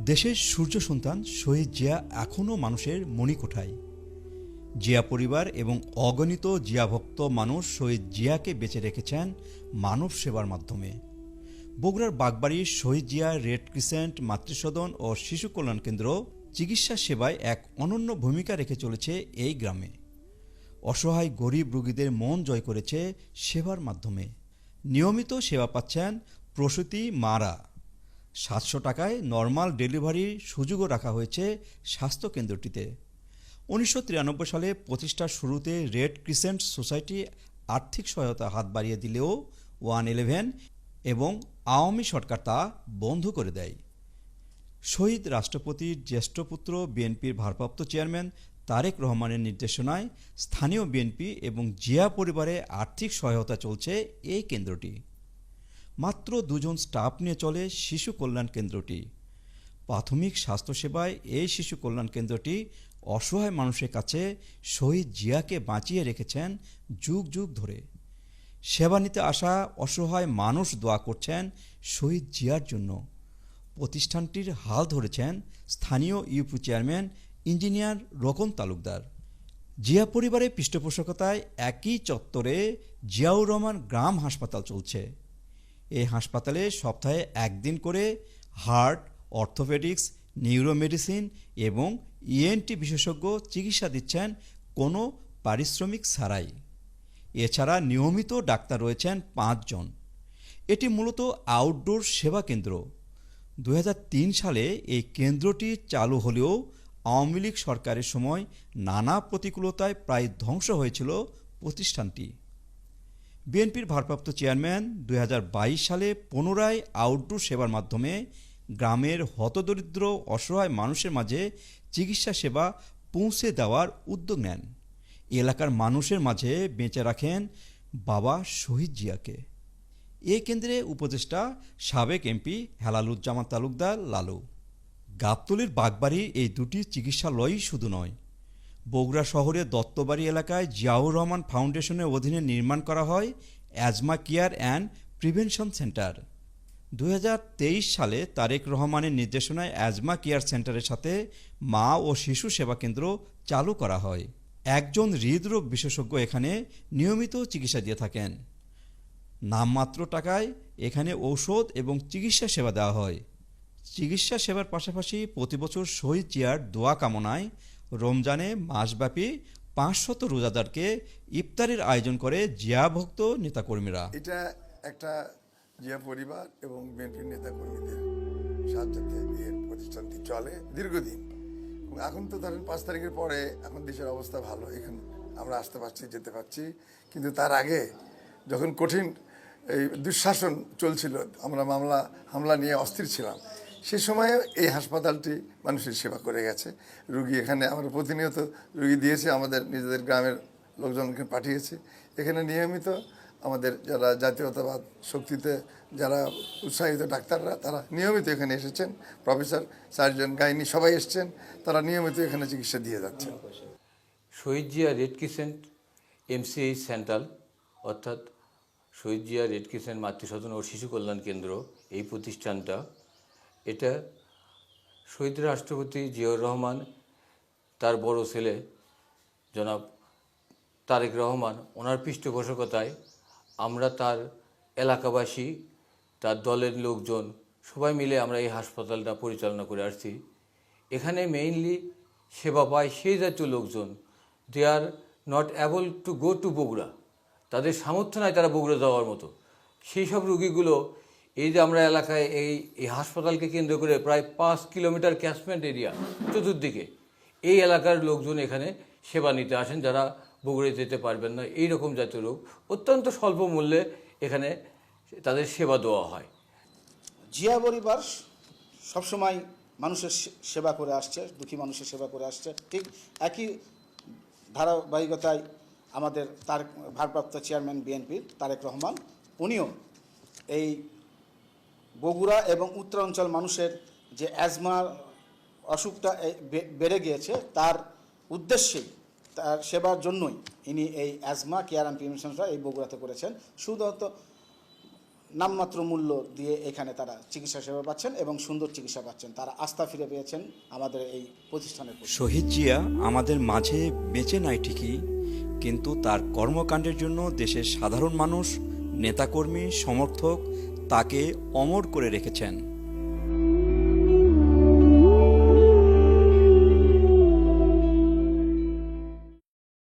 দেশের সূর্য সন্তান শহীদ জিয়া এখনও মানুষের মণিকোঠায়। জিয়া পরিবার এবং অগণিত জিয়াভক্ত মানুষ শহীদ জিয়াকে বেঁচে রেখেছেন মানব সেবার মাধ্যমে। বগুড়ার বাগবাড়ির শহীদ জিয়া রেড ক্রিসেন্ট মাতৃসদন ও শিশু কল্যাণ কেন্দ্র চিকিৎসা সেবায় এক অনন্য ভূমিকা রেখে চলেছে এই গ্রামে। অসহায় গরিব রোগীদের মন জয় করেছে সেবার মাধ্যমে। নিয়মিত সেবা পাচ্ছেন প্রসূতি মারা। 700 টাকায় নর্মাল ডেলিভারির সুযোগও রাখা হয়েছে স্বাস্থ্যকেন্দ্রটিতে। 1993 সালে প্রতিষ্ঠার শুরুতে রেড ক্রিসেন্ট সোসাইটি আর্থিক সহায়তা হাত বাড়িয়ে দিলেও 111 এবং আওয়ামী সরকার তা বন্ধ করে দেয়। শহীদ রাষ্ট্রপতির জ্যেষ্ঠ পুত্র বিএনপির ভারপ্রাপ্ত চেয়ারম্যান তারেক রহমানের নির্দেশনায় স্থানীয় বিএনপি এবং জিয়া পরিবারে আর্থিক সহায়তা চলছে এই কেন্দ্রটি। মাত্র 2 জন স্টাফ নিয়ে চলে শিশু কল্যাণ কেন্দ্রটি। প্রাথমিক স্বাস্থ্যসেবায় এই শিশু কল্যাণ কেন্দ্রটি অসহায় মানুষের কাছে শহীদ জিয়াকে বাঁচিয়ে রেখেছেন যুগ যুগ ধরে। সেবা নিতে আসা অসহায় মানুষ দোয়া করছেন শহীদ জিয়ার জন্য। প্রতিষ্ঠানটির হাল ধরেছেন স্থানীয় ইউপি চেয়ারম্যান ইঞ্জিনিয়ার রোকন তালুকদার। জিয়া পরিবারের পৃষ্ঠপোষকতায় একই চত্বরে জিয়াউর রহমান গ্রাম হাসপাতাল চলছে। এই হাসপাতালে সপ্তাহে 1 দিন করে হার্ট, অর্থোপেডিক্স, নিউরোমেডিসিন এবং ইএনটি বিশেষজ্ঞ চিকিৎসা দিচ্ছেন কোনো পারিশ্রমিক ছাড়াই। এছাড়া নিয়মিত ডাক্তার রয়েছেন 5 জন। এটি মূলত আউটডোর সেবা কেন্দ্র। 2003 সালে এই কেন্দ্রটি চালু হলেও আওয়ামী লীগ সরকারের সময় নানা প্রতিকূলতায় প্রায় ধ্বংস হয়েছিল প্রতিষ্ঠানটি। বিএনপির ভারপ্রাপ্ত চেয়ারম্যান 2022 সালে পুনরায় আউটডোর সেবার মাধ্যমে গ্রামের হতদরিদ্র অসহায় মানুষের মাঝে চিকিৎসা সেবা পৌঁছে দেওয়ার উদ্যোগ নেন। এলাকার মানুষের মাঝে বেঁচে রাখেন বাবা শহীদ জিয়াকে। এ কেন্দ্রে উপদেষ্টা সাবেক এমপি হেলালুজ্জামান তালুকদার লালু। গাবতলীর বাগবাড়ির এই দুটি চিকিৎসালয়ই শুধু নয়, বগুড়া শহরের দত্তবাড়ি এলাকায় জিয়াউর রহমান ফাউন্ডেশনের অধীনে নির্মাণ করা হয় asthma care and prevention centre. 2023 সালে তারেক রহমানের নির্দেশনায় অ্যাজমা কেয়ার সেন্টারের সাথে মা ও শিশু সেবা কেন্দ্র চালু করা হয়। একজন হৃদরোগ বিশেষজ্ঞ এখানে নিয়মিত চিকিৎসা দিয়ে থাকেন। নামমাত্র টাকায় এখানে ঔষধ এবং চিকিৎসা সেবা দেওয়া হয়। চিকিৎসা সেবার পাশাপাশি প্রতিবছর শহীদ জিয়ার দোয়া কামনায় রমজানে মাসব্যাপী 500 রোজাদারকে ইফতারের আয়োজন করে জিয়া ভক্ত নেতাকর্মীরা। এটা একটা জিয়া পরিবার এবং বিএনপির নেতাকর্মীদের সাহায্যে এই প্রতিষ্ঠানটি চলে দীর্ঘদিন। এখন তো ধরেন 5 তারিখের পরে এখন দেশের অবস্থা ভালো, এখন আমরা আসতে পারছি, যেতে পারছি। কিন্তু তার আগে যখন কঠিন এই দুঃশাসন চলছিল, আমরা হামলা নিয়ে অস্থির ছিলাম, সে সময়ে এই হাসপাতালটি মানুষের সেবা করে গেছে। রুগী এখানে আমরা প্রতিনিয়ত রুগী দিয়েছি, আমাদের নিজেদের গ্রামের লোকজনকে পাঠিয়েছি। এখানে নিয়মিত আমাদের যারা জাতীয়তাবাদ শক্তিতে যারা উৎসাহিত ডাক্তাররা, তারা নিয়মিত এখানে এসেছেন। প্রফেসর, সার্জন, গাইনি সবাই এসছেন, তারা নিয়মিত এখানে চিকিৎসা দিয়ে যাচ্ছেন। Shaheed Zia red crescent MCH central অর্থাৎ শহীদ জিয়া রেড ক্রিসেন্ট মাতৃসদন ও শিশু কল্যাণ কেন্দ্র, এই প্রতিষ্ঠানটা এটা শহীদ রাষ্ট্রপতি জিয়াউর রহমান, তার বড় ছেলে জনাব তারেক রহমান, ওনার পৃষ্ঠপোষকতায় আমরা তার এলাকাবাসী, তার দলের লোকজন সবাই মিলে আমরা এই হাসপাতালটা পরিচালনা করে আসছি। এখানে মেইনলি সেবা পায় সেই জাতীয় লোকজন they are not able to go to Bogura, তাদের সামর্থ্য নাই তারা বগুড়া যাওয়ার মতো। সেই সব রুগীগুলো এই যে আমরা এলাকায় এই হাসপাতালকে কেন্দ্র করে প্রায় 5 কিলোমিটার ক্যাচমেন্ট এরিয়া চতুর্দিকে, এই এলাকার লোকজন এখানে সেবা নিতে আসেন যারা বগুড়ায় যেতে পারবেন না। এই রকম জাতীয় রোগ অত্যন্ত স্বল্প মূল্যে এখানে তাদের সেবা দেওয়া হয়। জিয়া পরিবার সবসময় মানুষের সেবা করে আসছে, দুঃখী মানুষের সেবা করে আসছে। ঠিক একই ধারাবাহিকতায় আমাদের ভারপ্রাপ্ত চেয়ারম্যান বিএনপির তারেক রহমান, উনিও এই বগুড়া এবং উত্তরাঞ্চল মানুষের যে অ্যাজমার অসুখটা বেড়ে গিয়েছে, তার উদ্দেশ্যেই, তার সেবার জন্যই ইনি এই অ্যাজমা কেয়ার অ্যান্ড প্রিভেনশনটা এই বগুড়াতে করেছেন। শুধুমাত্র নামমাত্র মূল্য দিয়ে এখানে তারা চিকিৎসা সেবা পাচ্ছেন এবং সুন্দর চিকিৎসা পাচ্ছেন। তারা আস্থা ফিরে পেয়েছেন আমাদের এই প্রতিষ্ঠানের প্রতি। শহীদ জিয়া আমাদের মাঝে বেঁচে নাই ঠিকই, কিন্তু তার কর্মকাণ্ডের জন্য দেশের সাধারণ মানুষ, নেতাকর্মী, সমর্থক তাকে অমর করে রেখেছেন।